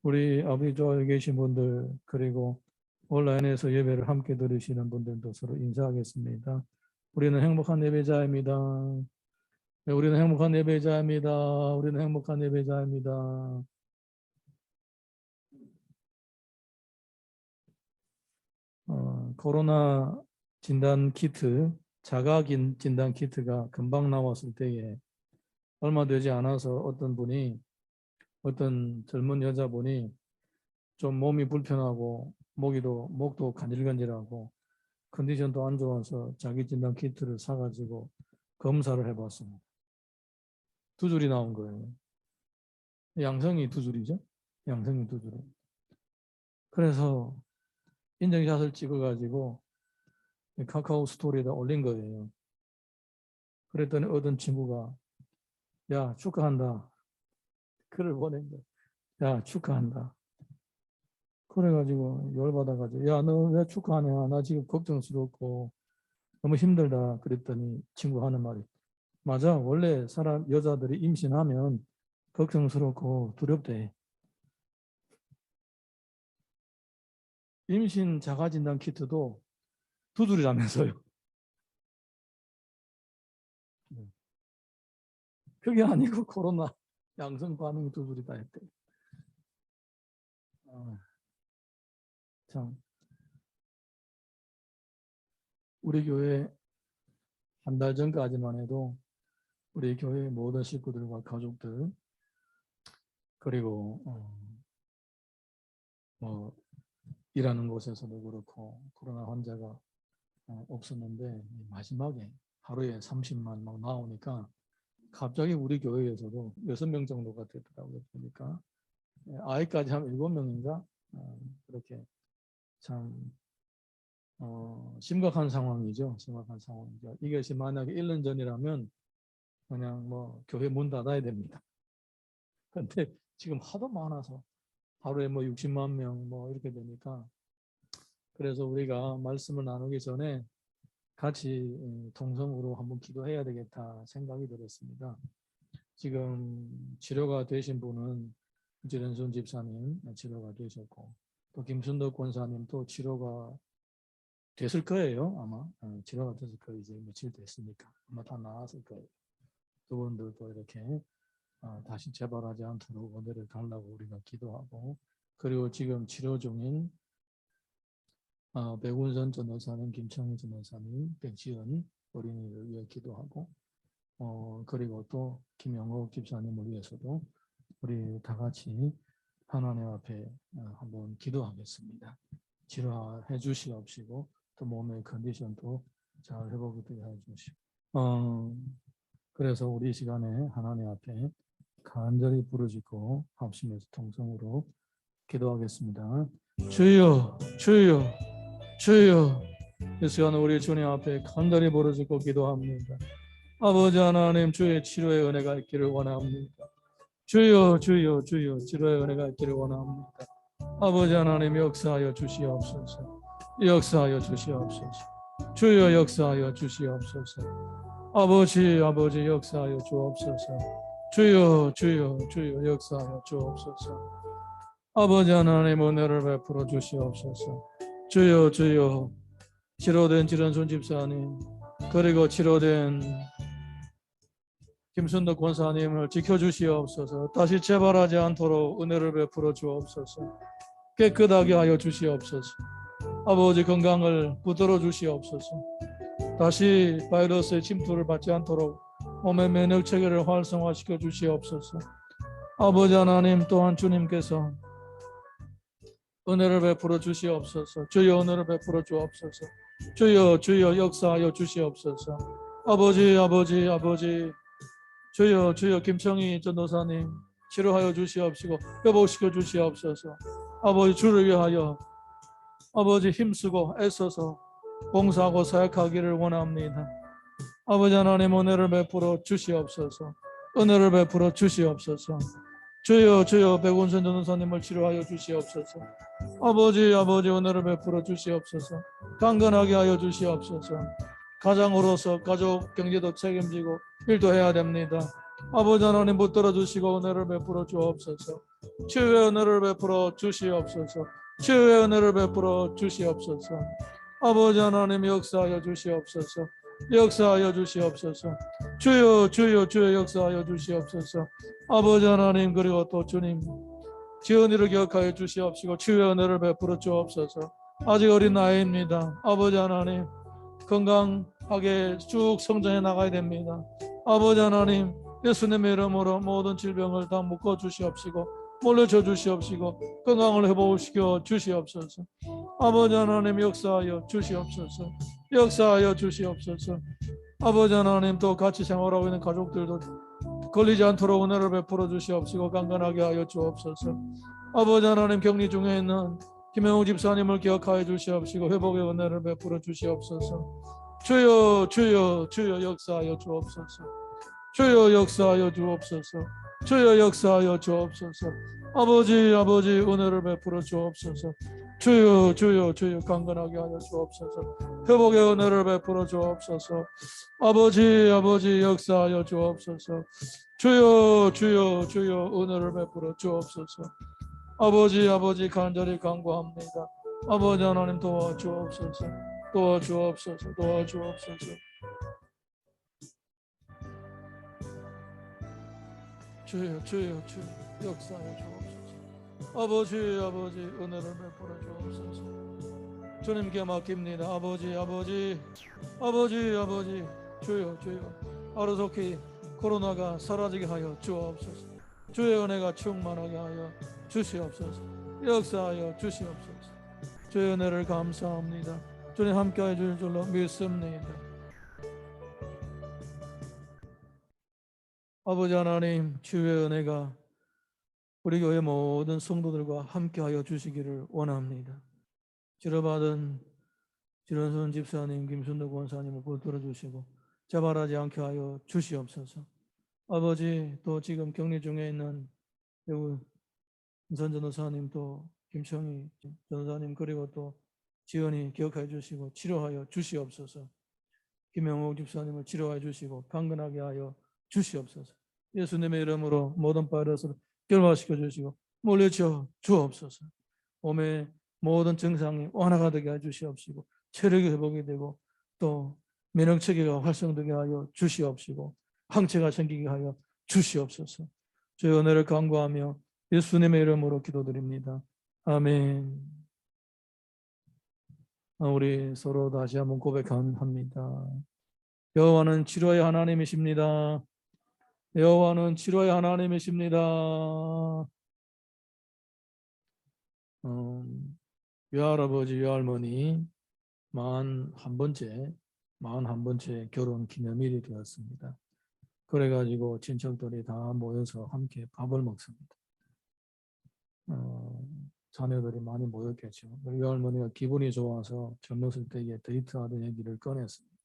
우리 아버지 좌우에 계신 분들 그리고 온라인에서 예배를 함께 들으시는 분들도 서로 인사하겠습니다. 우리는 행복한 예배자입니다. 네, 우리는 행복한 예배자입니다. 우리는 행복한 예배자입니다. 코로나 진단 키트, 자가 진단 키트가 금방 나왔을 때에 얼마 되지 않아서 어떤 젊은 여자분이 좀 몸이 불편하고 목도 간질간질하고 컨디션도 안 좋아서 자기 진단 키트를 사가지고 검사를 해봤습니다. 두 줄이 나온 거예요. 양성이 두 줄이죠. 양성이 두 줄. 그래서 인증샷을 찍어가지고 카카오 스토리에다 올린 거예요. 그랬더니 어떤 친구가 야 축하한다. 글을 보낸 거예요. 야 축하한다. 그래가지고 열받아가지고 야 너 왜 축하하냐. 나 지금 걱정스럽고 너무 힘들다. 그랬더니 친구가 하는 말이 맞아. 원래 여자들이 임신하면 걱정스럽고 두렵대. 임신 자가진단 키트도 두 줄이라면서요. 그게 아니고 코로나 양성 반응이 두 줄이다 했대. 참 우리 교회 한 달 전까지만 해도 우리 교회 모든 식구들과 가족들 그리고 뭐 일하는 곳에서도 그렇고 코로나 환자가 없었는데 마지막에 하루에 30만 막 나오니까 갑자기 우리 교회에서도 6명 정도가 되더라고요. 보니까 아이까지 하면 7명인가 그렇게 참 심각한 상황이죠. 심각한 상황이죠. 이것이 만약에 1년 전이라면 그냥 뭐 교회 문 닫아야 됩니다. 근데 지금 하도 많아서 하루에 뭐 60만 명 뭐 이렇게 되니까 그래서 우리가 말씀을 나누기 전에 같이 통성으로 한번 기도해야 되겠다 생각이 들었습니다. 지금 치료가 되신 분은 지ren손 집사님 치료가 되셨고 또 김순덕 권사님도 치료가 됐을 거예요. 아마 치료가 됐을 거예요. 이제 며칠 됐으니까 아마 다 나았을 거예요. 두 분들도 이렇게 다시 재발하지 않도록 은혜를 달라고 우리가 기도하고 그리고 지금 치료 중인 백운선 전도사님, 김청희 전도사님, 백지연 어린이를 위해 기도하고 그리고 또 김영옥 집사님을 위해서도 우리 다 같이 하나님 앞에 한번 기도하겠습니다. 치료해 주시옵시고 또 몸의 컨디션도 잘 회복되게 해 주시고 그래서 우리 시간에 하나님 앞에 간절히 부르짖고 합심해서 통성으로 기도하겠습니다. 주여 주여 주여 이 시간 우리 주님 앞에 간절히 부르짖고 기도합니다. 아버지 하나님 주의 치료의 은혜가 있기를 원합니다. 주여 주여 주여 치료의 은혜가 있기를 원합니다. 아버지 하나님 역사하여 주시옵소서. 역사하여 주시옵소서. 주여 역사하여 주시옵소서. 아버지 역사하여 주옵소서. 주여 주여 주여 역사하여 주옵소서. 아버지 하나님 은혜를 베풀어 주시옵소서. 주여 주여 치료된 지ren손 집사님 그리고 치료된 김순덕 권사님을 지켜주시옵소서. 다시 재발하지 않도록 은혜를 베풀어 주옵소서. 깨끗하게 하여 주시옵소서. 아버지 건강을 붙들어 주시옵소서. 다시 바이러스의 침투를 받지 않도록 몸의 면역 체계를 활성화시켜 주시옵소서. 아버지 하나님 또한 주님께서 은혜를 베풀어 주시옵소서. 주여 은혜를 베풀어 주옵소서. 주여 주여 역사하여 주시옵소서. 아버지 주여 주여 김청희 전도사님 치료하여 주시옵시고 회복시켜 주시옵소서. 아버지 주를 위하여 아버지 힘쓰고 애써서 봉사하고 사역하기를 원합니다. 아버지 하나님 은혜를 베풀어 주시옵소서. 은혜를 베풀어 주시옵소서. 주여 주여 백운선 전도사님을 치료하여 주시옵소서. 아버지 은혜를 베풀어 주시옵소서. 강건하게 하여 주시옵소서. 가장으로서 가족 경제도 책임지고 일도 해야 됩니다. 아버지 하나님 붙들어 주시고 은혜를 베풀어 주옵소서. 주의 은혜를 베풀어 주시옵소서. 주의 은혜를 베풀어 주시옵소서. 아버지 하나님 역사하여 주시옵소서. 역사하여 주시옵소서. 주여 주여 주여 역사하여 주시옵소서. 아버지 하나님 그리고 또 주님 지은이를 기억하여 주시옵시고 주의 은혜를 베풀어 주옵소서. 아직 어린 나이입니다. 아버지 하나님 건강하게 쭉 성장해 나가야 됩니다. 아버지 하나님 예수님의 이름으로 모든 질병을 다 묶어 주시옵시고 물려줘 주시옵시고 건강을 회복시켜 주시옵소서. 아버지 하나님 역사하여 주시옵소서. 역사하여 주시옵소서. 아버지 하나님 또 같이 생활하고 있는 가족들도 걸리지 않도록 은혜를 베풀어 주시옵시고 강건하게 하여 주옵소서. 아버지 하나님 격리 중에 있는 김영웅 집사님을 기억하여 주시옵시고 회복의 은혜를 베풀어 주시옵소서. 주여 주여 주여 역사하여 주옵소서. 주여 역사하여 주옵소서. 주여 역사하여 주옵소서. 아버지 아버지 은혜를 베풀어 주옵소서. 주여 주여 주여 강건하게 하여 주옵소서. 회복의 은혜를 베풀어 주옵소서. 아버지 아버지 역사하여 주옵소서. 주여 주여 주여 은혜를 베풀어 주옵소서. 아버지 아버지 간절히 간구합니다. 아버지 하나님 도와주옵소서. 도와주옵소서. 도와주옵소서. 주여 주여 주여 역사하여 주옵소서. 아버지 아버지 은혜를 베풀어 주옵소서. 주님께 맡깁니다. 아버지 아버지 아버지 아버지 주여 주여 하루속히 코로나가 사라지게 하여 주옵소서. 주의 은혜가 충만하게 하여 주시옵소서. 역사하여 주시옵소서. 주의 은혜를 감사합니다. 주님 함께해 주실 줄로 믿습니다. 아버지 하나님 주의 은혜가 우리 교회 모든 성도들과 함께하여 주시기를 원합니다. 치료받은 지런순 집사님, 김순덕 권사님을 붙들어 주시고 재발하지 않게 하여 주시옵소서. 아버지 또 지금 격리 중에 있는 배우 인선 전도사님 또 김청희 전도사님 그리고 또 지연이 기억해 주시고 치료하여 주시옵소서. 김영옥 집사님을 치료해 주시고 강건하게 하여 주시옵소서. 예수님의 이름으로 모든 바이러스를 결과시켜 주시고 물리쳐 주옵소서. 몸의 모든 증상이 완화가 되게 해 주시옵시고 체력이 회복이 되고 또 면역체계가 활성되게 하여 주시옵시고 항체가 생기게 하여 주시옵소서. 주의 은혜를 간구하며 예수님의 이름으로 기도드립니다. 아멘. 우리 서로 다시 한번 고백합니다. 여호와는 치료의 하나님이십니다. 여호와는 치료의 하나님이십니다. 외할아버지 외할머니 41번째 결혼 기념일이 되었습니다. 그래가지고 친척들이 다 모여서 함께 밥을 먹습니다. 자녀들이 많이 모였겠죠. 외할머니가 기분이 좋아서 젊었을 때에 데이트하던 얘기를 꺼냈습니다.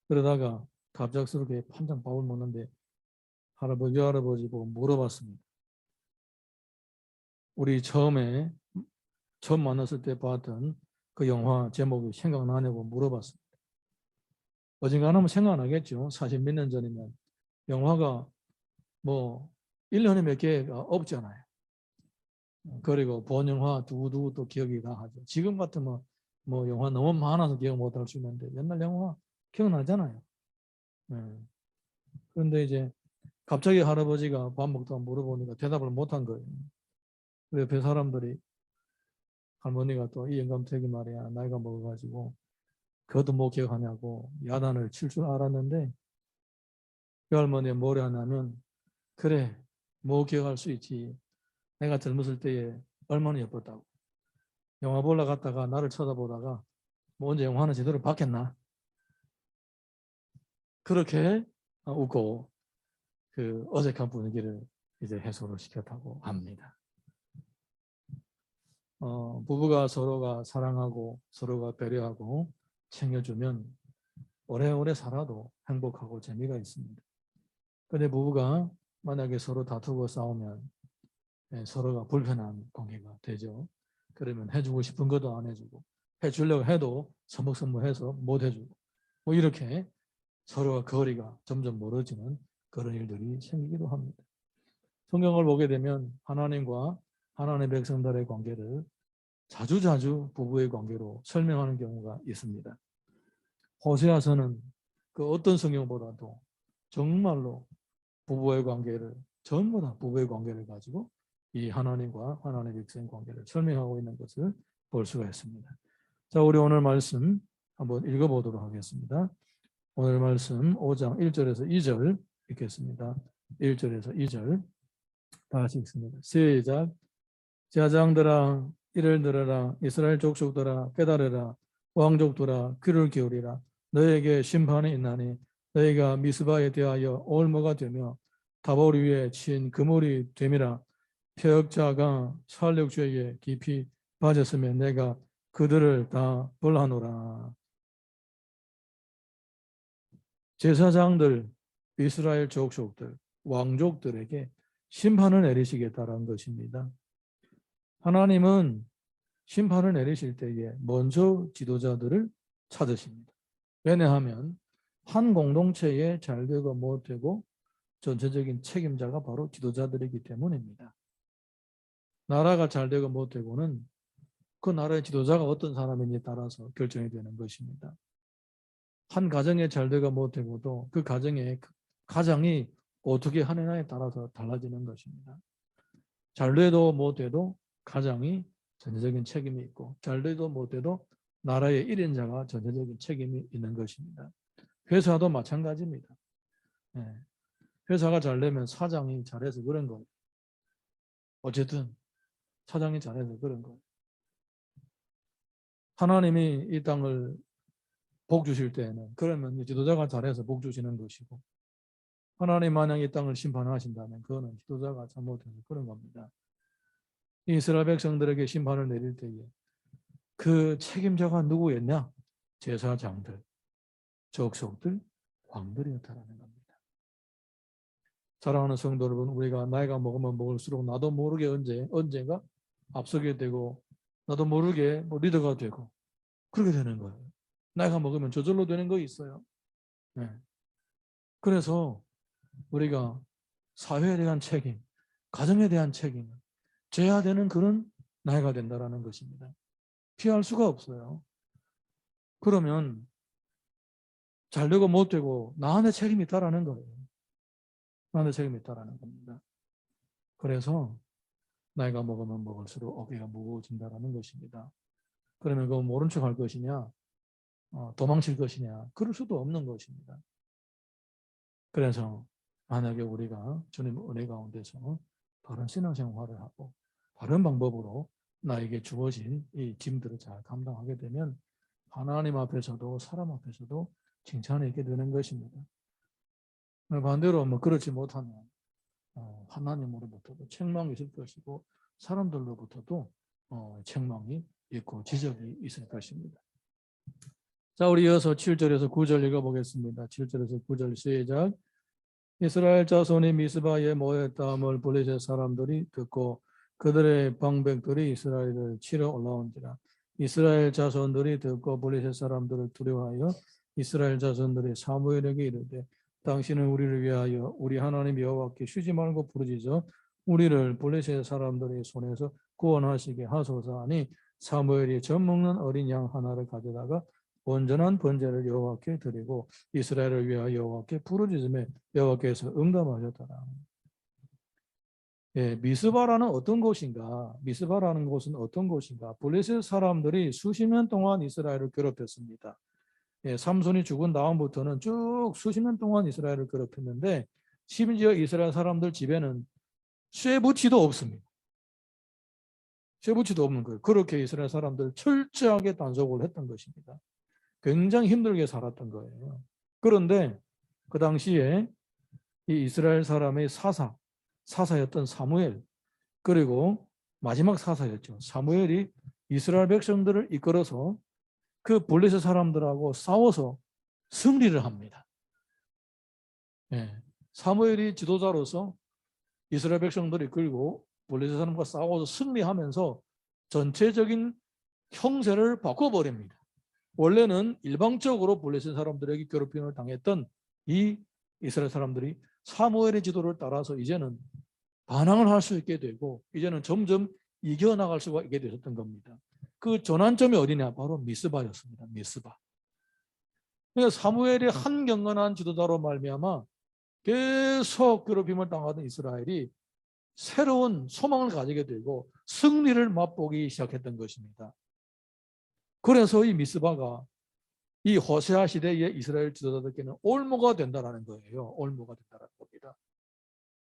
그러다가 갑작스럽게 한잔 밥을 먹는데 할아버지 외할아버지 보고 물어봤습니다. 우리 처음 만났을 때 봤던 그 영화 제목이 생각나냐고 물어봤습니다. 어딘가는 생각나겠죠. 40몇 년 전이면 영화가 뭐 1년에 몇 개가 없잖아요. 그리고 본 영화 두고두고 또 기억이 다 하죠. 지금 같으면 뭐 영화 너무 많아서 기억 못할 수 있는데 옛날 영화 기억나잖아요. 그런데 이제 갑자기 할아버지가 밥 먹다가 물어보니까 대답을 못한 거예요. 옆에 사람들이 할머니가 또 이 영감택이 말이야 나이가 먹어가지고 그것도 못 기억하냐고 야단을 칠 줄 알았는데 그 할머니가 뭐라 하냐면 그래 뭐 기억할 수 있지. 내가 젊었을 때에 얼마나 예뻤다고. 영화 보러 갔다가 나를 쳐다보다가 뭐 언제 영화는 제대로 봤겠나. 그렇게 웃고 그 어색한 분위기를 이제 해소를 시켰다고 합니다. 부부가 서로가 사랑하고 서로가 배려하고 챙겨주면 오래오래 살아도 행복하고 재미가 있습니다. 근데 부부가 만약에 서로 다투고 싸우면 서로가 불편한 관계가 되죠. 그러면 해주고 싶은 것도 안 해주고 해주려고 해도 서먹서먹해서 못 해주고 뭐 이렇게 서로가 거리가 점점 멀어지는 그런 일들이 생기기도 합니다. 성경을 보게 되면 하나님과 하나님의 백성들의 관계를 자주자주 부부의 관계로 설명하는 경우가 있습니다. 호세아서는 그 어떤 성경보다도 정말로 부부의 관계를 전부 다 부부의 관계를 가지고 이 하나님과 하나님의 백성의 관계를 설명하고 있는 것을 볼 수가 있습니다. 자, 우리 오늘 말씀 한번 읽어보도록 하겠습니다. 오늘 말씀 5장 1절에서 2절 읽겠습니다. 1절에서 2절 다시 읽습니다. 시작. 제사장들아 이를 들으라. 이스라엘 족속들아 깨달으라. 왕족들아 귀를 기울이라. 너에게 심판이 있나니 너희가 미스바에 대하여 올무가 되며 다볼 위에 친 그물이 됨이라. 표역자가 살력주에게 깊이 빠졌으면 내가 그들을 다 벌하노라. 제사장들, 이스라엘 족속들, 왕족들에게 심판을 내리시겠다는 것입니다. 하나님은 심판을 내리실 때에 먼저 지도자들을 찾으십니다. 왜냐하면 한 공동체에 잘되고 못되고 전체적인 책임자가 바로 지도자들이기 때문입니다. 나라가 잘되고 못되고는 그 나라의 지도자가 어떤 사람인지에 따라서 결정이 되는 것입니다. 한 가정에 잘되고 못되고도 그 가정이 어떻게 하느냐에 따라서 달라지는 것입니다. 잘돼도 못돼도 가정이 전체적인 책임이 있고 잘돼도 못돼도 나라의 1인자가 전체적인 책임이 있는 것입니다. 회사도 마찬가지입니다. 회사가 잘되면 사장이 잘해서 그런 거예요. 어쨌든 사장이 잘해서 그런 거예요. 하나님이 이 땅을 복 주실 때에는 그러면 지도자가 잘해서 복 주시는 것이고 하나님 만약 이 땅을 심판하신다면 그거는 지도자가 잘못해서 그런 겁니다. 이스라엘 백성들에게 심판을 내릴 때에 그 책임자가 누구였냐? 제사장들, 족속들, 왕들이었다라는 겁니다. 사랑하는 성도 여러분, 우리가 나이가 먹으면 먹을수록 나도 모르게 언젠가 앞서게 되고 나도 모르게 리더가 되고 그렇게 되는 거예요. 나이가 먹으면 저절로 되는 거 있어요. 네. 그래서 우리가 사회에 대한 책임, 가정에 대한 책임을 져야 되는 그런 나이가 된다라는 것입니다. 피할 수가 없어요. 그러면 잘되고 못되고 나한테 책임이 있다라는 거예요. 나한테 책임이 있다라는 겁니다. 그래서 나이가 먹으면 먹을수록 어깨가 무거워진다라는 것입니다. 그러면 그거 모른 척 할 것이냐, 도망칠 것이냐, 그럴 수도 없는 것입니다. 그래서 만약에 우리가 주님 은혜 가운데서 바른 신앙생활을 하고 바른 방법으로 나에게 주어진 이 짐들을 잘 감당하게 되면 하나님 앞에서도 사람 앞에서도 칭찬을 얻게 되는 것입니다. 반대로 그렇지 못하면 하나님으로부터도 책망이 있을 것이고 사람들로부터도 책망이 있고 지적이 있을 것입니다. 자, 우리 이어서 7절에서 9절 읽어보겠습니다. 7절에서 9절 시작. 이스라엘 자손이 미스바에 모였다함을 블레셋 사람들이 듣고 그들의 방백들이 이스라엘을 치러 올라온지라. 이스라엘 자손들이 듣고 블레셋 사람들을 두려워하여 이스라엘 자손들이 사무엘에게 이르되 당신은 우리를 위하여 우리 하나님 여호와께 쉬지 말고 부르짖어 우리를 블레셋 사람들의 손에서 구원하시게 하소서 하니 사무엘이 젖 먹는 어린 양 하나를 가져다가 온전한 번제를 여호와께 드리고 이스라엘을 위하여 여호와께 부르짖음에 여호와께서 응답하셨더라. 예, 미스바라는 어떤 곳인가? 미스바라는 곳은 어떤 곳인가? 블레셋 사람들이 수십 년 동안 이스라엘을 괴롭혔습니다. 예, 삼손이 죽은 다음부터는 쭉 수십 년 동안 이스라엘을 괴롭혔는데 심지어 이스라엘 사람들 집에는 쇠붙이도 없습니다. 쇠붙이도 없는 거예요. 그렇게 이스라엘 사람들 철저하게 단속을 했던 것입니다. 굉장히 힘들게 살았던 거예요. 그런데 그 당시에 이 이스라엘 사람의 사사였던 사무엘, 그리고 마지막 사사였죠. 사무엘이 이스라엘 백성들을 이끌어서 그 블레셋 사람들하고 싸워서 승리를 합니다. 예, 사무엘이 지도자로서 이스라엘 백성들을 이끌고 블레셋 사람과 싸워서 승리하면서 전체적인 형세를 바꿔버립니다. 원래는 일방적으로 블레셋 사람들에게 괴롭힘을 당했던 이 이스라엘 사람들이 사무엘의 지도를 따라서 이제는 반항을 할 수 있게 되고 이제는 점점 이겨나갈 수가 있게 되었던 겁니다. 그 전환점이 어디냐? 바로 미스바였습니다. 미스바. 그러니까 사무엘이 한 경건한 지도자로 말미암아 계속 괴롭힘을 당하던 이스라엘이 새로운 소망을 가지게 되고 승리를 맛보기 시작했던 것입니다. 그래서 이 미스바가 이 호세아 시대의 이스라엘 지도자들께는 올무가 된다는 거예요. 올무가 된다는 겁니다.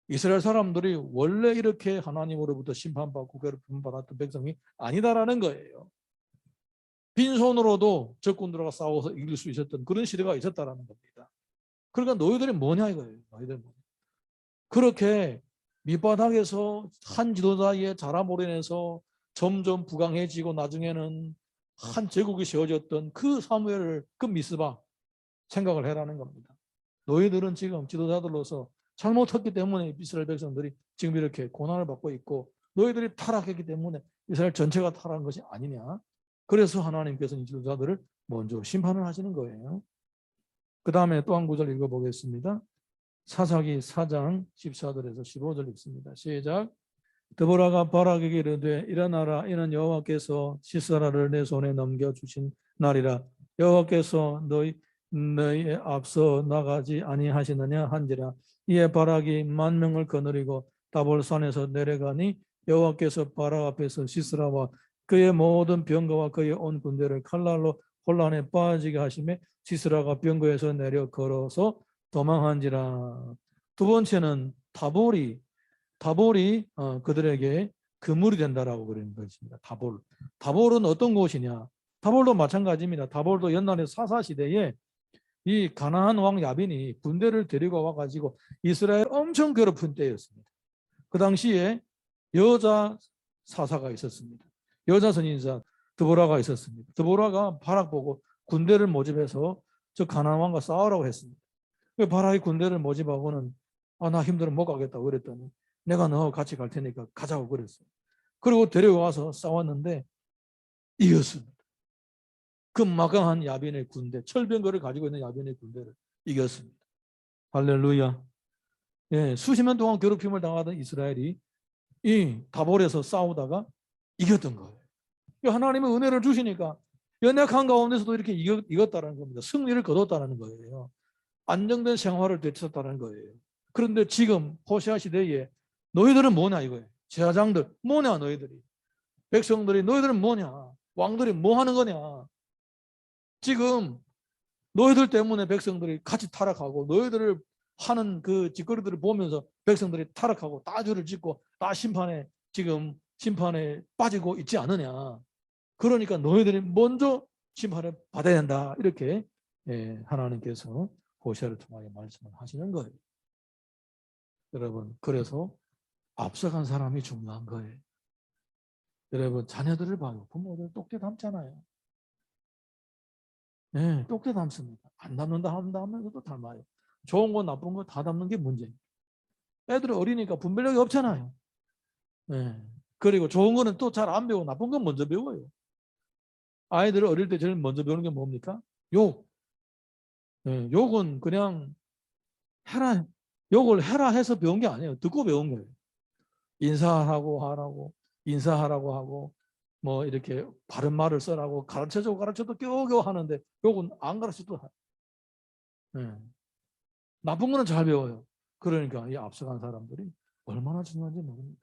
이스라엘 사람들이 원래 이렇게 하나님으로부터 심판받고 괴롭힘 받았던 백성이 아니다라는 거예요. 빈손으로도 적군들과 싸워서 이길 수 있었던 그런 시대가 있었다라는 겁니다. 그러니까 너희들이 뭐냐 이거예요. 너희들 뭐냐. 그렇게 밑바닥에서 한 지도자의 자람으로 인해서 점점 부강해지고 나중에는 한 제국이 세워졌던 그 사무엘을 그 미스바 생각을 해라는 겁니다. 너희들은 지금 지도자들로서 잘못했기 때문에 이스라엘 백성들이 지금 이렇게 고난을 받고 있고 너희들이 타락했기 때문에 이스라엘 전체가 타락한 것이 아니냐. 그래서 하나님께서 이 지도자들을 먼저 심판을 하시는 거예요. 그 다음에 또 한 구절 읽어보겠습니다. 사사기 4장 14절에서 15절 읽습니다. 시작. 드보라가 바락에게 이르되 일어나라 이는 여호와께서 시스라를 내 손에 넘겨주신 날이라. 여호와께서 너희의 앞서 나가지 아니하시느냐 한지라. 이에 바락이 10,000명을 거느리고 다볼산에서 내려가니 여호와께서 바락 앞에서 시스라와 그의 모든 병거와 그의 온 군대를 칼날로 혼란에 빠지게 하시며 시스라가 병거에서 내려 걸어서 도망한지라. 두 번째는 다볼이 그들에게 그물이 된다라고 그러는 것입니다. 다볼은 어떤 곳이냐? 다볼도 마찬가지입니다. 다볼도 옛날에 사사 시대에 이 가나안 왕 야빈이 군대를 데리고 와가지고 이스라엘 엄청 괴롭힌 때였습니다. 그 당시에 여자 사사가 있었습니다. 여자 선인자 드보라가 있었습니다. 드보라가 바락 보고 군대를 모집해서 저 가나안 왕과 싸우라고 했습니다. 바락이 군대를 모집하고는 나 힘들어 못 가겠다고 그랬더니 내가 너 같이 갈 테니까 가자고 그랬어요. 그리고 데려와서 싸웠는데 이겼습니다. 그 막강한 야빈의 군대, 철병거를 가지고 있는 야빈의 군대를 이겼습니다. 할렐루야. 예, 수십 년 동안 괴롭힘을 당하던 이스라엘이 이 다볼에서 싸우다가 이겼던 거예요. 하나님의 은혜를 주시니까 연약한 가운데서도 이렇게 이겼다는 겁니다. 승리를 거뒀다는 거예요. 안정된 생활을 되찾았다는 거예요. 그런데 지금 호세아 시대에 너희들은 뭐냐 이거예요. 제사장들 뭐냐 너희들이. 백성들이 너희들은 뭐냐. 왕들이 뭐 하는 거냐. 지금 너희들 때문에 백성들이 같이 타락하고 너희들을 하는 그 짓거리들을 보면서 백성들이 타락하고 다 죄를 짓고 다 심판에 빠지고 있지 않느냐. 그러니까 너희들이 먼저 심판을 받아야 된다. 이렇게 하나님께서 호세아를 통하여 말씀을 하시는 거예요. 여러분, 그래서 앞서간 사람이 중요한 거예요. 여러분, 자녀들을 봐요. 부모들 똑대 닮잖아요. 네, 똑대 닮습니다. 안 닮는다 하면서도 닮아요. 좋은 거 나쁜 거 다 닮는 게 문제예요. 애들은 어리니까 분별력이 없잖아요. 네. 그리고 좋은 거는 또 잘 안 배우고 나쁜 건 먼저 배워요. 아이들을 어릴 때 제일 먼저 배우는 게 뭡니까? 욕. 네, 욕은 그냥 욕을 해라 해서 배운 게 아니에요. 듣고 배운 거예요. 인사하라고 하고 뭐 이렇게 바른 말을 써라고 가르쳐도 겨우겨우 하는데 욕은 안 가르쳐도 네. 나쁜 거는 잘 배워요. 그러니까 이 앞서간 사람들이 얼마나 중요한지 모릅니다.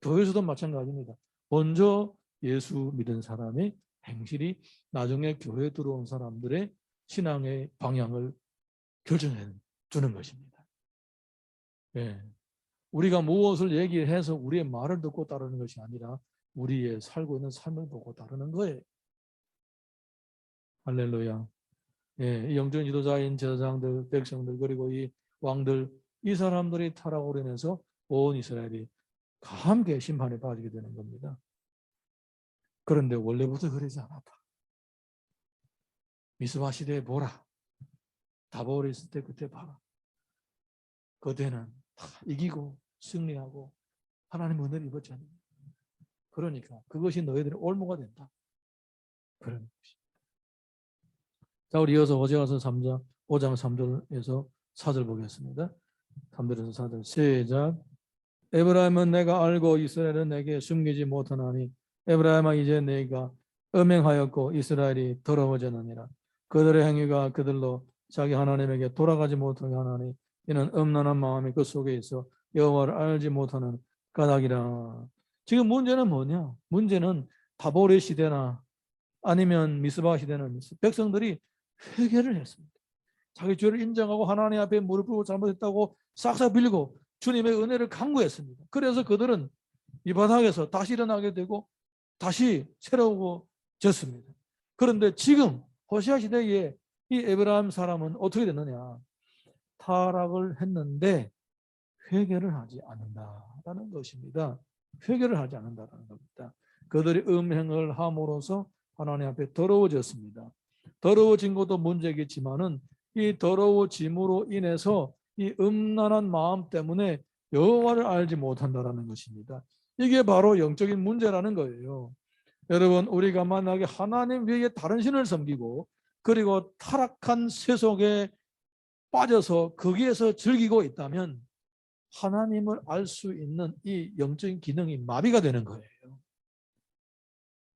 교회에서도 마찬가지입니다. 먼저 예수 믿은 사람의 행실이 나중에 교회에 들어온 사람들의 신앙의 방향을 결정해 주는 것입니다. 네. 우리가 무엇을 얘기해서 우리의 말을 듣고 따르는 것이 아니라 우리의 살고 있는 삶을 보고 따르는 거예요. 할렐루야. 예, 이 영적 지도자인 제사장들, 백성들, 그리고 이 왕들, 이 사람들이 타락으로 인해서 온 이스라엘이 함께 심판에 빠지게 되는 겁니다. 그런데 원래부터 그러지 않았다. 미스바 시대에 보라. 다볼이 있을 때 그때 봐라. 그때는 다 이기고 승리하고 하나님 은혜를 입었잖아요. 그러니까 그것이 너희들의 올무가 된다. 그런 것입니다. 자, 우리 이어서 호세아서 5장 3절에서 4절 보겠습니다. 3절에서 4절 시작. 에브라임은 내가 알고 이스라엘은 내게 숨기지 못하나니 에브라임아 이제 내가 음행하였고 이스라엘이 더러워졌느니라. 그들의 행위가 그들로 자기 하나님에게 돌아가지 못하게 하나니 이는 음란한 마음이 그 속에 있어 여호와를 알지 못하는 까닭이라. 지금 문제는 뭐냐? 문제는 다보리 시대나 아니면 미스바 시대는 백성들이 회개를 했습니다. 자기 죄를 인정하고 하나님 앞에 무릎 꿇고 잘못했다고 싹싹 빌고 주님의 은혜를 간구했습니다. 그래서 그들은 이 바닥에서 다시 일어나게 되고 다시 새로워졌습니다. 그런데 지금 호시아 시대에 이 에브라임 사람은 어떻게 됐느냐? 타락을 했는데 회개를 하지 않는다라는 것입니다. 회개를 하지 않는다라는 겁니다. 그들이 음행을 함으로써 하나님 앞에 더러워졌습니다. 더러워진 것도 문제겠지만은 이 더러워짐으로 인해서 이 음란한 마음 때문에 여호와를 알지 못한다라는 것입니다. 이게 바로 영적인 문제라는 거예요. 여러분, 우리가 만약에 하나님 외에 다른 신을 섬기고 그리고 타락한 세속에 빠져서 거기에서 즐기고 있다면 하나님을 알 수 있는 이 영적인 기능이 마비가 되는 거예요.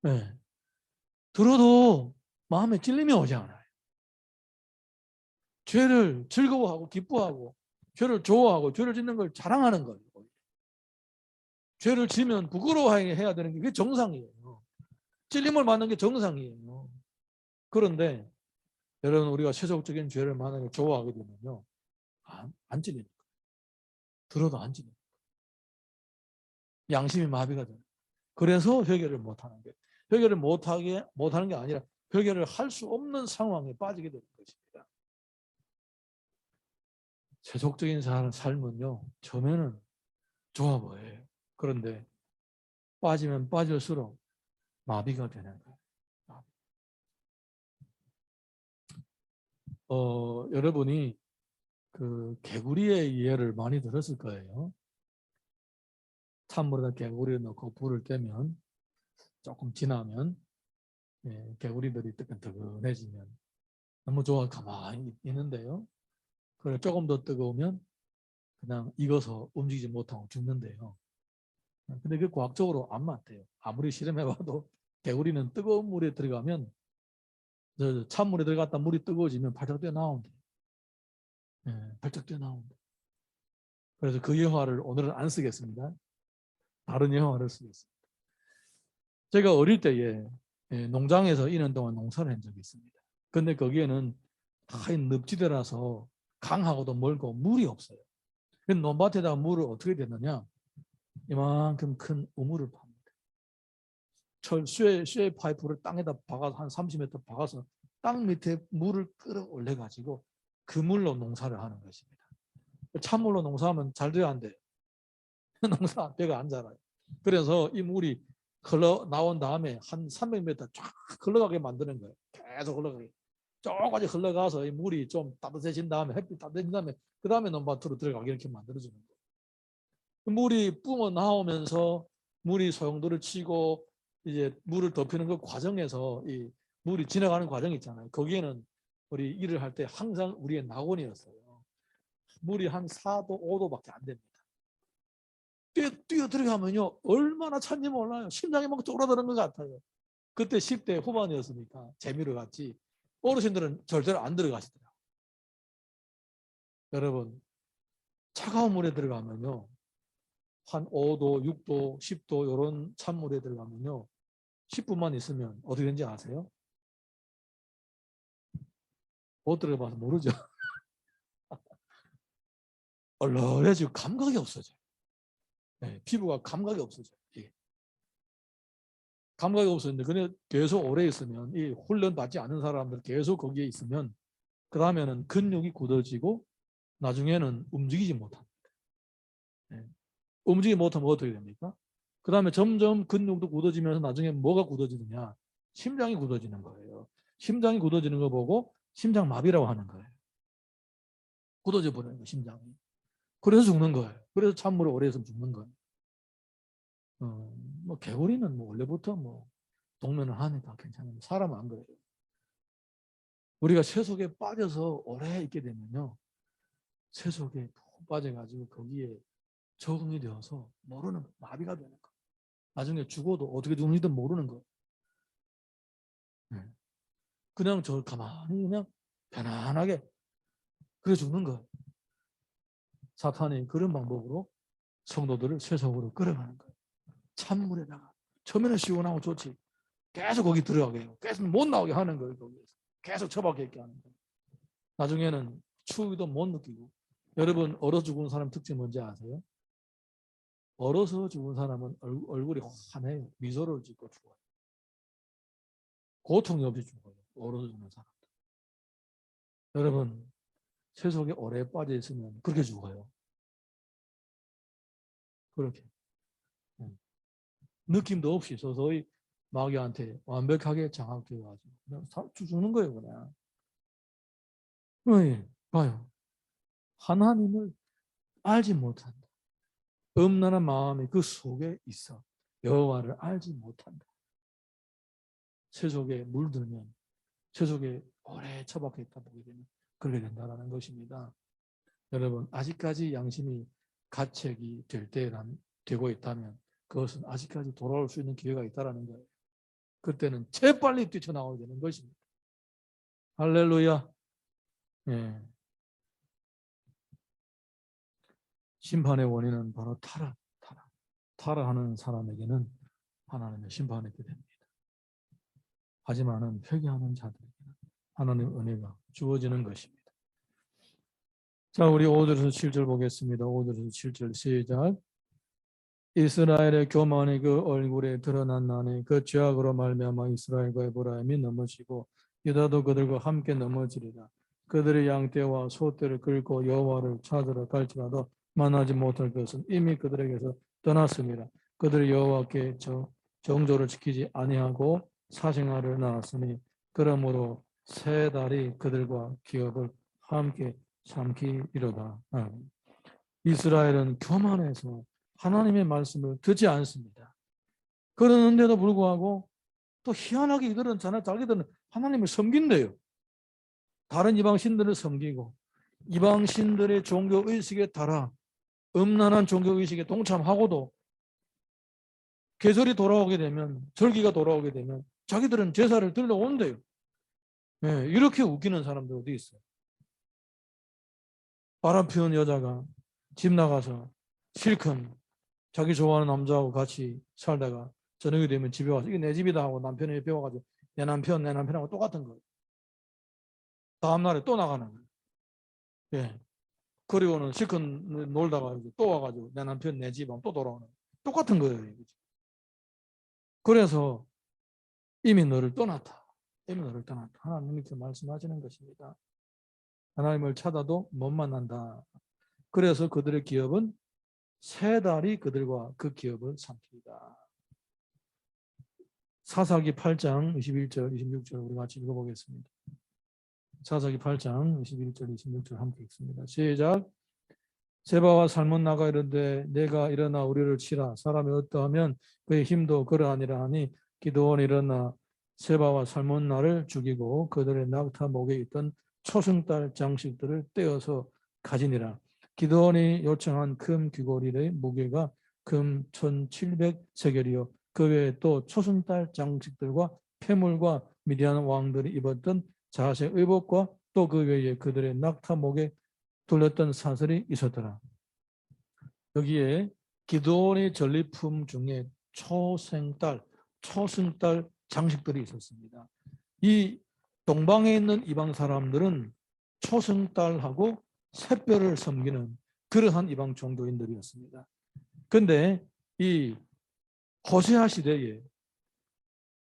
네. 들어도 마음에 찔림이 오지 않아요. 죄를 즐거워하고 기뻐하고 죄를 좋아하고 죄를 짓는 걸 자랑하는 거예요. 죄를 지면 부끄러워해야 되는 게 그게 정상이에요. 찔림을 받는 게 정상이에요. 그런데 여러분, 우리가 세속적인 죄를 만약에 좋아하게 되면요, 안 찔립니다. 들어도 안 찔립니다. 양심이 마비가 돼요. 그래서 회개를 못하는 게, 회개를 못하는 게 아니라 회개를 할 수 없는 상황에 빠지게 되는 것입니다. 세속적인 삶은요, 처음에는 좋아 보여요. 그런데 빠지면 빠질수록 마비가 되는 거예요. 여러분이 그 개구리의 예를 많이 들었을 거예요. 찬물에다 개구리를 넣고 불을 떼면 조금 지나면 개구리들이 뜨끈뜨끈해지면 너무 좋아 가만히 있는데요. 그래 조금 더 뜨거우면 그냥 익어서 움직이지 못하고 죽는데요. 근데 그 과학적으로 안 맞대요. 아무리 실험해봐도 개구리는 뜨거운 물에 들어가면 찬물에 들어갔다 물이 뜨거워지면 발작 뛰어나온대요. 발작 뛰어나온대요. 그래서 그 예화를 오늘은 안 쓰겠습니다. 다른 예화를 쓰겠습니다. 제가 어릴 때에 농장에서 2년 동안 농사를 한 적이 있습니다. 근데 거기에는 다 늪지대라서 강하고도 멀고 물이 없어요. 그래서 논밭에다가 물을 어떻게 됐느냐? 이만큼 큰 우물을 팝니다. 쇠 파이프를 땅에다 박아서 한 30m 박아서 땅 밑에 물을 끌어올려 가지고 그 물로 농사를 하는 것입니다. 찬물로 농사하면 잘 돼야 안 돼요. 농사 배가 안 자라요. 그래서 이 물이 흘러 나온 다음에 한 300m 쫙 흘러가게 만드는 거예요. 계속 흘러가게. 쭉까지 흘러가서 이 물이 좀 따뜻해진 다음에 햇빛 따뜻해진 다음에 그 다음에 논밭으로 들어가게 이렇게 만들어주는 거예요. 물이 뿜어 나오면서 물이 소용돌이를 치고 이제 물을 덮이는 그 과정에서 이 물이 지나가는 과정이 있잖아요. 거기에는 우리 일을 할 때 항상 우리의 낙원이었어요. 물이 한 4도, 5도밖에 안 됩니다. 뛰어 들어가면요 얼마나 찬지 몰라요. 심장이 막 쪼그라드는 것 같아요. 그때 10대 후반이었으니까 재미로 갔지 어르신들은 절대로 안 들어가시더라고요. 여러분, 차가운 물에 들어가면요 한 5도, 6도, 10도 이런 찬물에 들어가면요 10분만 있으면 어떻게 되는지 아세요? 못 들어가봐서 모르죠. 얼얼해지고 감각이 없어져요. 피부가 감각이 없어져요. 감각이 없었는데 근데 계속 오래 있으면 이 훈련 받지 않은 사람들 계속 거기에 있으면 그 다음에는 근육이 굳어지고 나중에는 움직이지 못합니다. 움직이지 못하면 어떻게 됩니까? 그 다음에 점점 근육도 굳어지면서 나중에 뭐가 굳어지느냐? 심장이 굳어지는 거예요. 심장이 굳어지는 거 보고 심장마비라고 하는 거예요. 굳어져 버리는 거예요, 심장이. 그래서 죽는 거예요. 그래서 찬물에 오래 있으면 죽는 거예요. 뭐 개구리는 뭐 원래부터 뭐 동면을 하니까 괜찮은데 사람은 안 그래요. 우리가 세속에 빠져서 오래 있게 되면요 세속에 푹 빠져가지고 거기에 적응이 되어서 모르는 거예요. 마비가 되는 거예요. 나중에 죽어도 어떻게 죽는지도 모르는 거예요. 그냥 저 가만히 그냥 편안하게 그래 죽는 거예요. 사탄이 그런 방법으로 성도들을 세속으로 끌어가는 거예요. 찬물에다가 처음에는 시원하고 좋지. 계속 거기 들어가게 해요. 계속 못 나오게 하는 거예요. 거기에서. 계속 처박혀 있게 하는 거예요. 나중에는 추위도 못 느끼고. 여러분 얼어 죽은 사람 특징 뭔지 아세요? 얼어서 죽은 사람은 얼굴이 환해요. 미소를 짓고 죽어요. 고통이 없이 죽어요. 얼어서 죽는 사람들. 여러분 세속에 오래 빠져 있으면 그렇게 죽어요. 그렇게. 느낌도 없이 서서히 마귀한테 완벽하게 장악되어가지고 그냥 죽는 거예요. 그냥. 왜? 봐요. 하나님을 알지 못한다. 음란한 마음이 그 속에 있어. 여호와를 알지 못한다. 세속에 물들면 세속에 오래 처박혀 있다 보게 되면 그렇게 된다는 것입니다. 여러분 아직까지 양심이 가책이 되고 있다면 그것은 아직까지 돌아올 수 있는 기회가 있다는 거예요. 그때는 재빨리 뛰쳐나와야 되는 것입니다. 할렐루야. 예. 심판의 원인은 바로 타락하는 사람에게는 하나님의 심판이 있게 됩니다. 하지만은 회개하는 자들에게는 하나님의 은혜가 주어지는 것입니다. 자, 우리 5절에서 7절 보겠습니다. 5절에서 7절 시작. 이스라엘의 교만이 그 얼굴에 드러났나니 그 죄악으로 말미암아 이스라엘과 에브라임이 넘어지고 유다도 그들과 함께 넘어지리라. 그들의 양떼와 소떼를 끌고 여호와를 찾으러 갈지라도 만나지 못할 것은 이미 그들에게서 떠났습니다. 그들이 여호와께 정조를 지키지 아니하고 사생활을 낳았으니 그러므로 세 달이 그들과 기업을 함께 삼키리로다. 이스라엘은 교만해서 하나님의 말씀을 듣지 않습니다. 그러는데도 불구하고 또 희한하게 이들은 자기들은 하나님을 섬긴대요. 다른 이방신들을 섬기고 이방신들의 종교의식에 따라 음란한 종교의식에 동참하고도 계절이 돌아오게 되면 절기가 돌아오게 되면 자기들은 제사를 드리러 온대요. 네, 이렇게 웃기는 사람들 어디 있어요? 바람 피운 여자가 집 나가서 실컷 자기 좋아하는 남자하고 같이 살다가 저녁이 되면 집에 와서 이게 내 집이다 하고 남편이 옆에 와가지고 내 남편하고 똑같은 거예요. 다음날에 또 나가는 거예요. 예. 그리고는 실컷 놀다가 또 와가지고 내 남편 내 집 하면 또 돌아오는 거예요. 똑같은 거예요. 그래서 이미 너를 떠났다. 이미 너를 떠났다. 하나님께서 말씀하시는 것입니다. 하나님을 찾아도 못 만난다. 그래서 그들의 기업은 세 달이 그들과 그 기업을 삼키다. 사사기 8장 21절 26절 우리 같이 읽어보겠습니다. 사사기 8장 21절 26절 함께 읽습니다. 시작. 세바와 살문나가 이르되 내가 일어나 우리를 치라. 사람이 어떠하면 그의 힘도 그러하니라 하니 기드온이 일어나 세바와 살문나를 죽이고 그들의 낙타 목에 있던 초승달 장식들을 떼어서 가지니라. 기드온이 요청한 금 귀고리의 무게가 금 1700세겔이요 그 외에 또 초승달 장식들과 폐물과 미디안 왕들이 입었던 자색 의복과 또 그 외에 그들의 낙타 목에 둘렸던 사슬이 있었더라. 여기에 기드온의 전리품 중에 초승달 장식들이 있었습니다. 이 동방에 있는 이방 사람들은 초승달하고 샛별을 섬기는 그러한 이방 종교인들이었습니다. 그런데 이 호세아 시대에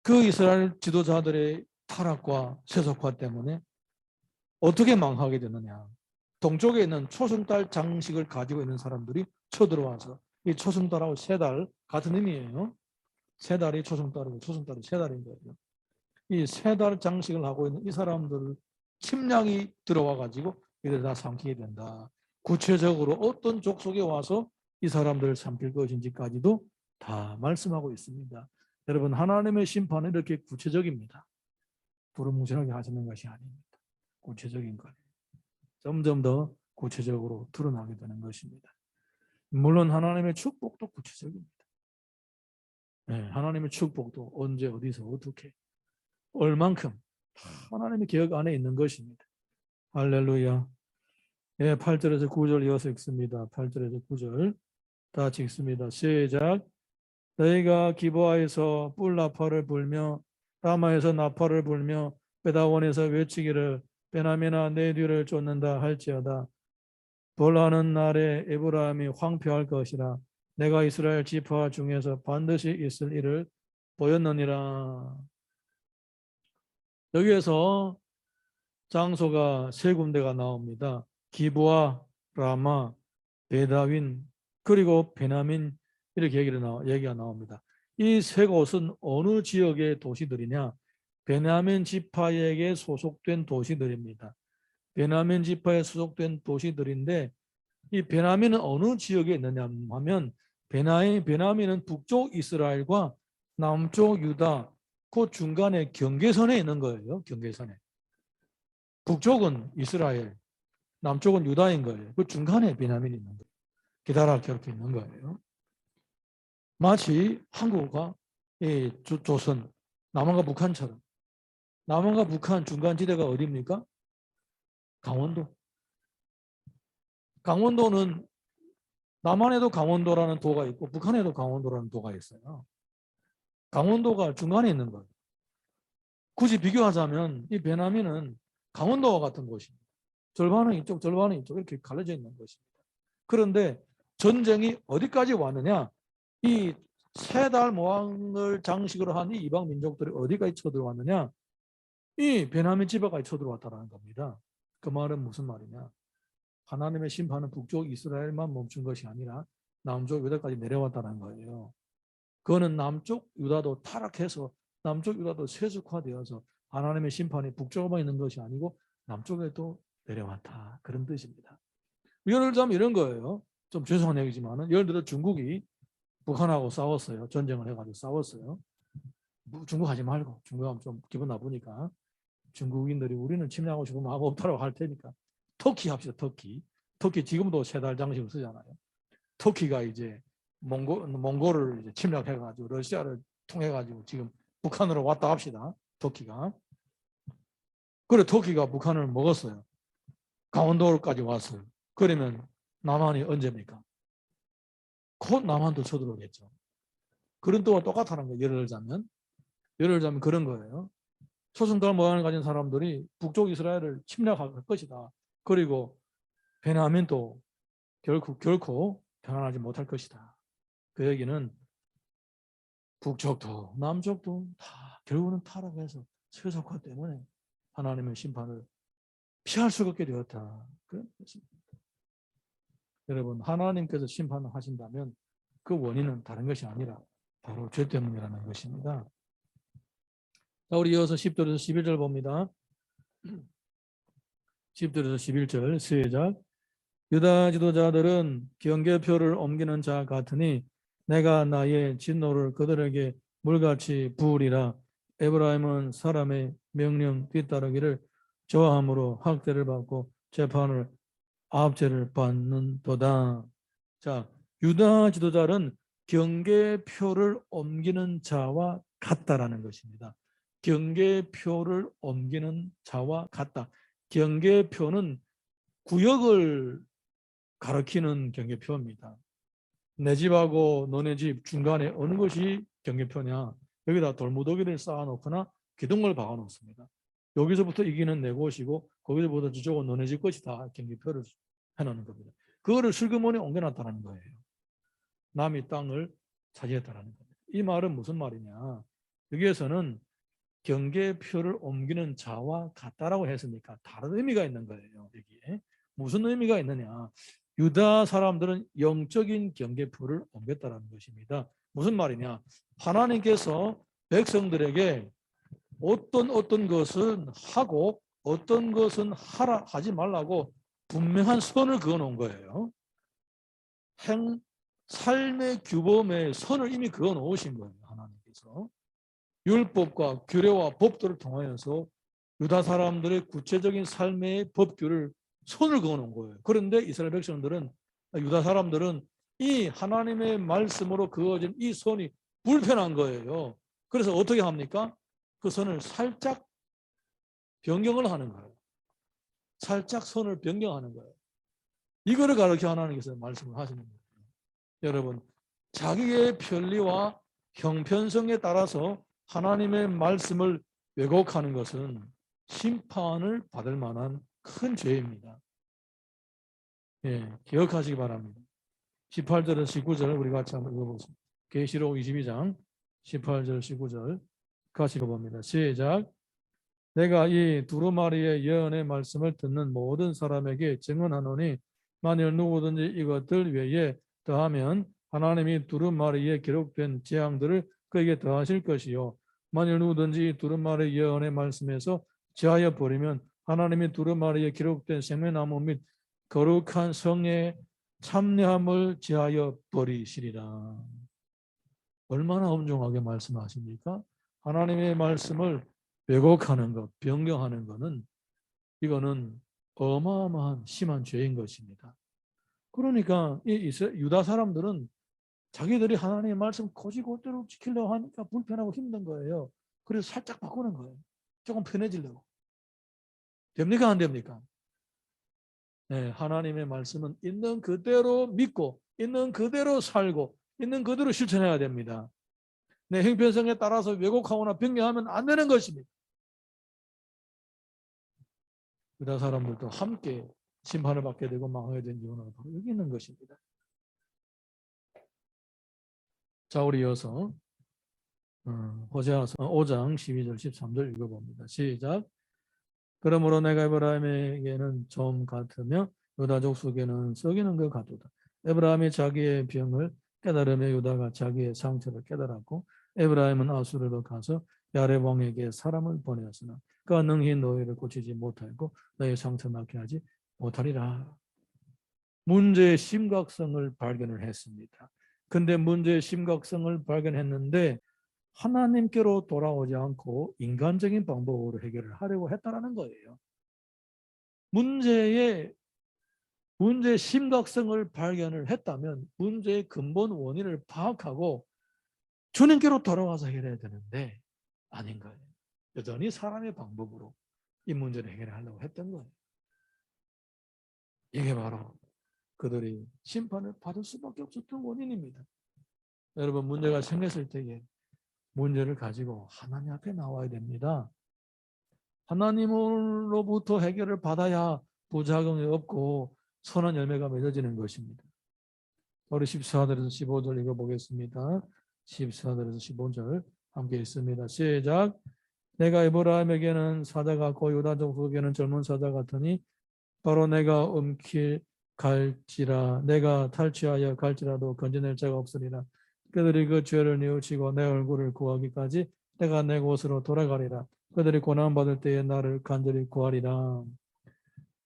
그 이스라엘 지도자들의 타락과 세속화 때문에 어떻게 망하게 되느냐. 동쪽에 있는 초승달 장식을 가지고 있는 사람들이 쳐들어와서 이 초승달하고 세 달 같은 의미예요. 세 달이 초승달이고 초승달이 세 달인 거예요. 이 세 달 장식을 하고 있는 이 사람들 침략이 들어와 가지고 이들 다 삼키게 된다. 구체적으로 어떤 족속에 와서 이 사람들을 삼킬 것인지까지도 다 말씀하고 있습니다. 여러분 하나님의 심판은 이렇게 구체적입니다. 두루뭉실하게 하시는 것이 아닙니다. 구체적인 거예요. 점점 더 구체적으로 드러나게 되는 것입니다. 물론 하나님의 축복도 구체적입니다. 네, 하나님의 축복도 언제 어디서 어떻게 얼만큼 하나님의 계획 안에 있는 것입니다. 할렐루야. 예, 8절에서 9절 이어서 읽습니다. 8절에서 9절 다 같이 읽습니다. 시작. 너희가 기브아에서 뿔 나팔을 불며 라마에서 나팔을 불며 베다원에서 외치기를 베냐민아 내 뒤를 쫓는다 할지어다. 벌하는 날에 에브라임이 황폐할 것이라. 내가 이스라엘 지파 중에서 반드시 있을 일을 보였느니라. 여기에서 장소가 세 군데가 나옵니다. 기브아, 라마, 베다윈, 그리고 베냐민 이렇게 얘기가 나옵니다. 이 세 곳은 어느 지역의 도시들이냐? 베냐민 지파에게 소속된 도시들입니다. 베냐민 지파에 소속된 도시들인데 이 베냐민은 어느 지역에 있느냐 하면 베냐민은 북쪽 이스라엘과 남쪽 유다 그 중간에 경계선에 있는 거예요. 경계선에. 북쪽은 이스라엘, 남쪽은 유다인 거예요. 그 중간에 베냐민이 있는 거예요. 기다라 이렇게 있는 거예요. 마치 한국과 조선, 남한과 북한처럼. 남한과 북한 중간지대가 어디입니까? 강원도. 강원도는 남한에도 강원도라는 도가 있고 북한에도 강원도라는 도가 있어요. 강원도가 중간에 있는 거예요. 굳이 비교하자면 이 베냐민은 강원도와 같은 곳입니다. 절반은 이쪽, 절반은 이쪽 이렇게 갈라져 있는 것입니다. 그런데 전쟁이 어디까지 왔느냐? 이 세 달 모항을 장식으로 한 이 이방 민족들이 어디까지 쳐들어왔느냐? 이 베냐민 지파까지 쳐들어왔다는 겁니다. 그 말은 무슨 말이냐? 하나님의 심판은 북쪽 이스라엘만 멈춘 것이 아니라 남쪽 유다까지 내려왔다는 거예요. 그거는 남쪽 유다도 타락해서 남쪽 유다도 세속화되어서 하나님의 심판이 북쪽에만 있는 것이 아니고 남쪽에도 내려왔다. 그런 뜻입니다. 예를 들자면 이런 거예요. 좀 죄송한 얘기지만 예를 들어 중국이 북한하고 싸웠어요. 전쟁을 해가지고 싸웠어요. 중국 하지 말고 중국하면 좀 기분 나쁘니까 중국인들이 우리는 침략하고 싶으면 아무 없다고 할 테니까 터키 합시다. 터키 지금도 세 달 장식을 쓰잖아요. 터키가 이제 몽골을 이제 침략해가지고 러시아를 통해가지고 지금 북한으로 왔다 합시다. 터키가. 그래 터키가 북한을 먹었어요. 강원도까지 왔어요. 그러면 남한이 언제입니까? 곧 남한도 쳐들어오겠죠. 그런 때와 똑같다는 거예요. 예를 들자면 그런 거예요. 초승달 모양을 가진 사람들이 북쪽 이스라엘을 침략할 것이다. 그리고 베냐민도 결코 편안하지 못할 것이다. 그 얘기는 북쪽도 남쪽도 다 결국은 타락해서 세속화 때문에 하나님의 심판을 피할 수가 없게 되었다. 그런 것입니다. 여러분 하나님께서 심판을 하신다면 그 원인은 다른 것이 아니라 바로 죄 때문이라는 것입니다. 자, 우리 이어서 10절에서 11절 봅니다. 10절에서 11절 시작. 유다 지도자들은 경계표를 옮기는 자 같으니 내가 나의 진노를 그들에게 물같이 부으리라. 에브라임은 사람의 명령 뒤따르기를 좋아함으로 학대를 받고 재판을 압제를 받는도다. 자, 유다 지도자는 경계표를 옮기는 자와 같다라는 것입니다. 경계표를 옮기는 자와 같다. 경계표는 구역을 가리키는 경계표입니다. 내 집하고 너네 집 중간에 어느 것이 경계표냐? 여기다 돌무더기를 쌓아놓거나 기둥을 박아놓습니다. 여기서부터 이기는 내 곳이고 거기서부터 저쪽은 너네 집 것이다. 경계표를 해놓는 겁니다. 그거를 슬그머니 옮겨놨다는 거예요. 남이 땅을 차지했다는 겁니다. 이 말은 무슨 말이냐? 여기에서는 경계표를 옮기는 자와 같다라고 했으니까 다른 의미가 있는 거예요. 여기에 무슨 의미가 있느냐? 유다 사람들은 영적인 경계표를 옮겼다는 것입니다. 무슨 말이냐? 하나님께서 백성들에게 어떤 것은 하고 어떤 것은 하지 말라고 분명한 선을 그어놓은 거예요. 삶의 규범의 선을 이미 그어놓으신 거예요. 하나님께서. 율법과 규례와 법도를 통하여서 유다 사람들의 구체적인 삶의 법규를 선을 그어놓은 거예요. 그런데 이스라엘 백성들은 유다 사람들은 이 하나님의 말씀으로 그어진 이 선이 불편한 거예요. 그래서 어떻게 합니까? 그 선을 살짝 변경을 하는 거예요. 살짝 선을 변경하는 거예요. 이거를 가르쳐 하나님께서 말씀을 하시는 거예요. 여러분, 자기의 편리와 형편성에 따라서 하나님의 말씀을 왜곡하는 것은 심판을 받을 만한 큰 죄입니다. 예, 기억하시기 바랍니다. 18절에서 19절 우리 같이 한번 읽어보겠습니다. 계시록 22장 18절 19절 같이 읽어봅니다. 시작. 내가 이 두루마리의 예언의 말씀을 듣는 모든 사람에게 증언하노니 만일 누구든지 이것들 외에 더하면 하나님이 두루마리에 기록된 재앙들을 그에게 더하실 것이요 만일 누구든지 두루마리 예언의 말씀에서 제하여 버리면 하나님이 두루마리에 기록된 생명나무 및 거룩한 성의 참여함을 제하여 버리시리라. 얼마나 엄중하게 말씀하십니까? 하나님의 말씀을 왜곡하는 것, 변경하는 것은 이거는 어마어마한 심한 죄인 것입니다. 그러니까 이 유다 사람들은 자기들이 하나님의 말씀 고지고대로 지키려고 하니까 불편하고 힘든 거예요. 그래서 살짝 바꾸는 거예요. 조금 편해지려고. 됩니까? 안 됩니까? 네, 하나님의 말씀은 있는 그대로 믿고 있는 그대로 살고 있는 그대로 실천해야 됩니다. 내 형편성에 따라서 왜곡하거나 변경하면 안 되는 것입니다. 유다 사람들도 함께 심판을 받게 되고 망하게 된 이유는 바로 여기 있는 것입니다. 자, 우리 이어서 호세아서 5장 12절 13절 읽어봅니다. 시작. 그러므로 내가 에브라임에게는 좀 같으며 유다족 속에는 썩이는 것 같도다. 에브라임이 자기의 병을 깨달으며 유다가 자기의 상처를 깨달았고 에브라임은 아수르로 가서 야렙 왕에게 사람을 보내었으나 그가 능히 너희를 고치지 못하고 너희 상처 낫게 하지 못하리라. 문제의 심각성을 발견을 했습니다. 근데 문제의 심각성을 발견했는데 하나님께로 돌아오지 않고 인간적인 방법으로 해결을 하려고 했다는 거예요. 문제의 심각성을 발견을 했다면 문제의 근본 원인을 파악하고 주님께로 돌아와서 해결해야 되는데 아닌 거예요. 여전히 사람의 방법으로 이 문제를 해결하려고 했던 거예요. 이게 바로 그들이 심판을 받을 수밖에 없었던 원인입니다. 여러분, 문제가 생겼을 때에 문제를 가지고 하나님 앞에 나와야 됩니다. 하나님으로부터 해결을 받아야 부작용이 없고 선한 열매가 맺어지는 것입니다. 우리 14절에서 15절 읽어보겠습니다. 14절에서 15절 함께 읽습니다. 시작. 내가 에브라임에게는 사자 같고 유다족 속에는 젊은 사자 같으니 바로 내가 움킬 갈지라 내가 탈취하여 갈지라도 건져낼 자가 없으리라. 그들이 그 죄를 뉘우치고 내 얼굴을 구하기까지 내가 내 곳으로 돌아가리라. 그들이 고난받을 때에 나를 간절히 구하리라.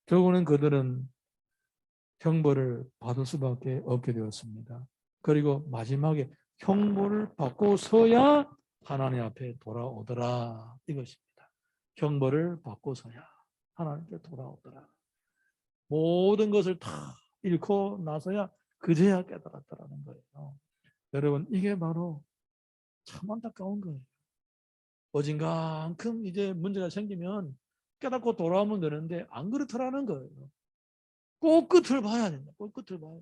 결국은 그들은 형벌을 받을 수밖에 없게 되었습니다. 그리고 마지막에 형벌을 받고서야 하나님 앞에 돌아오더라. 이것입니다. 형벌을 받고서야 하나님께 돌아오더라. 모든 것을 다 잃고 나서야 그제야 깨달았다라는 거예요. 여러분, 이게 바로 참 안타까운 거예요. 어딘가만큼 이제 문제가 생기면 깨닫고 돌아오면 되는데 안 그렇더라는 거예요. 꼭 끝을 봐야 된다. 꼭 끝을 봐야.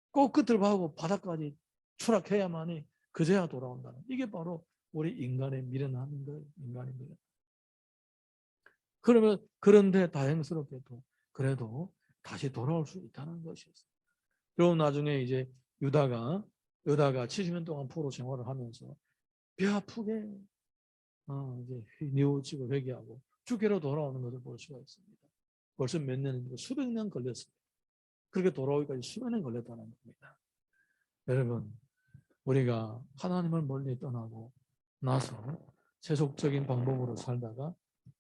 꼭 끝을 봐고 바닥까지 추락해야만이 그제야 돌아온다는. 이게 바로 우리 인간의 미련함인 거예요. 인간의 미련. 그러면 그런데 다행스럽게도 그래도 다시 돌아올 수 있다는 것이었어요. 그리고 나중에 이제 유다가 70년 동안 포로 생활을 하면서 배 아프게 이제 뉘우치고 회개하고 주께로 돌아오는 것을 볼 수가 있습니다. 벌써 몇 년이고 수백 년 걸렸습니다. 그렇게 돌아오기까지 수백 년 걸렸다는 겁니다. 여러분, 우리가 하나님을 멀리 떠나고 나서 세속적인 방법으로 살다가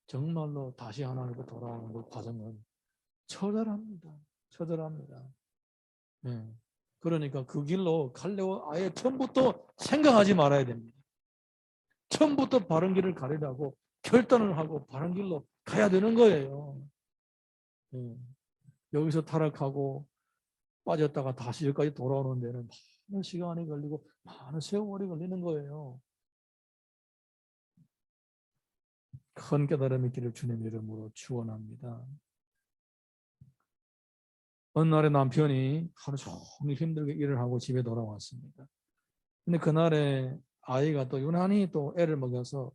정말로 다시 하나님으로 돌아오는 그 과정은 처절합니다. 처절합니다. 네. 그러니까 그 길로 가려고 아예 처음부터 생각하지 말아야 됩니다. 처음부터 바른 길을 가리라고 결단을 하고 바른 길로 가야 되는 거예요. 네. 여기서 타락하고 빠졌다가 다시 여기까지 돌아오는 데는 많은 시간이 걸리고 많은 세월이 걸리는 거예요. 큰 깨달음의 길을 주님 이름으로 축원합니다. 어느 날에 남편이 하루 종일 힘들게 일을 하고 집에 돌아왔습니다. 근데 그날에 아이가 또 유난히 또 애를 먹여서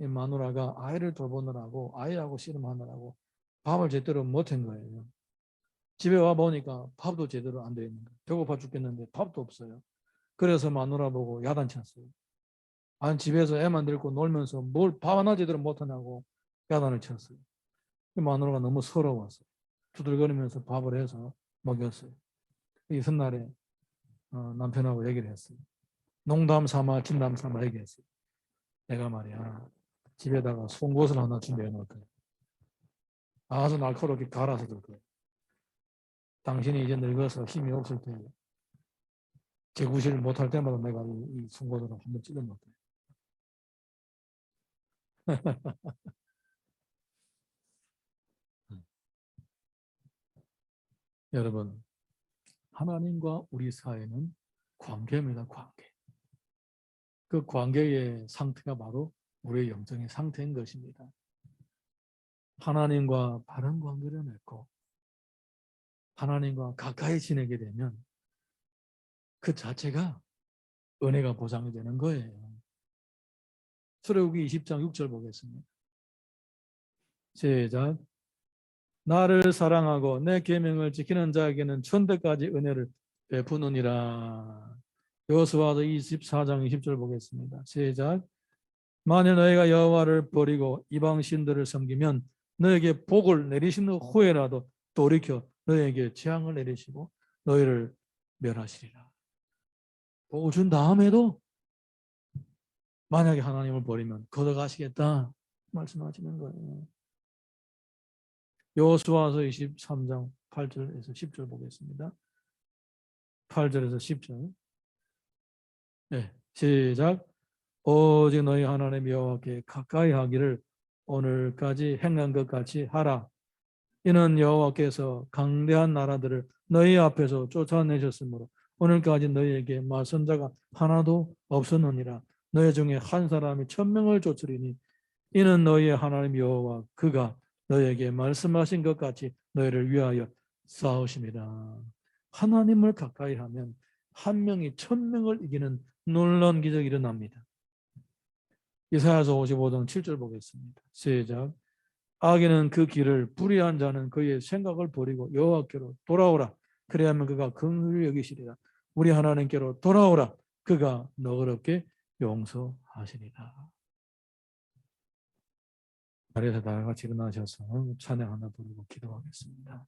이 마누라가 아이를 돌보느라고 아이하고 씨름하느라고 밥을 제대로 못한 거예요. 집에 와 보니까 밥도 제대로 안 되어 있는 거예요. 배고파 죽겠는데 밥도 없어요. 그래서 마누라 보고 야단쳤어요. 아니 집에서 애만 들고 놀면서 뭘 밥 하나 제대로 못하냐고 야단을 쳤어요. 마누라가 너무 서러웠어요. 두들거리면서 밥을 해서 먹였어요. 이튿날에 남편하고 얘기를 했어요. 농담 삼아 진담 삼아 얘기했어요. 내가 말이야 집에다가 송곳을 하나 준비해 놓을 거야. 아주 날카롭게 갈아서 줄 거야. 당신이 이제 늙어서 힘이 없을 때 재구실을 못할 때마다 내가 이 송곳으로 한번 찔러 놓을 거야. 여러분, 하나님과 우리 사이는 관계입니다. 관계. 그 관계의 상태가 바로 우리의 영적인 상태인 것입니다. 하나님과 바른 관계를 맺고 하나님과 가까이 지내게 되면 그 자체가 은혜가 보장이 되는 거예요. 출애굽기 20장 6절 보겠습니다. 시작. 나를 사랑하고 내 계명을 지키는 자에게는 천대까지 은혜를 베푸느니라. 여호수아서 24장 20절 보겠습니다. 시작. 만일 너희가 여호와를 버리고 이방 신들을 섬기면 너에게 복을 내리신 후에라도 돌이켜 너에게 재앙을 내리시고 너희를 멸하시리라. 복을 준 다음에도 만약에 하나님을 버리면 걷어가시겠다 말씀하시는 거예요. 여호수아서 23장 8절에서 10절 보겠습니다. 8절에서 10절. 네, 시작. 오직 너희 하나님 여호와께 가까이 하기를 오늘까지 행한 것 같이 하라. 이는 여호와께서 강대한 나라들을 너희 앞에서 쫓아내셨으므로 오늘까지 너희에게 맞선 자가 하나도 없었느니라. 너희 중에 한 사람이 1000명을 쫓으리니 이는 너희의 하나님 여호와 그가 너희에게 말씀하신 것 같이 너희를 위하여 싸우심이라. 하나님을 가까이 하면 한 명이 1000명을 이기는 놀라운 기적이 일어납니다. 이사야서 55장 7절 보겠습니다. 시작. 악인은 그 길을 불의한 자는 그의 생각을 버리고 여호와께로 돌아오라. 그래야만 그가 긍휼히 여기시리라. 우리 하나님께로 돌아오라. 그가 너그럽게 용서하시리라. 자리에서 다 같이 일어나셔서 찬양 하나 부르고 기도하겠습니다.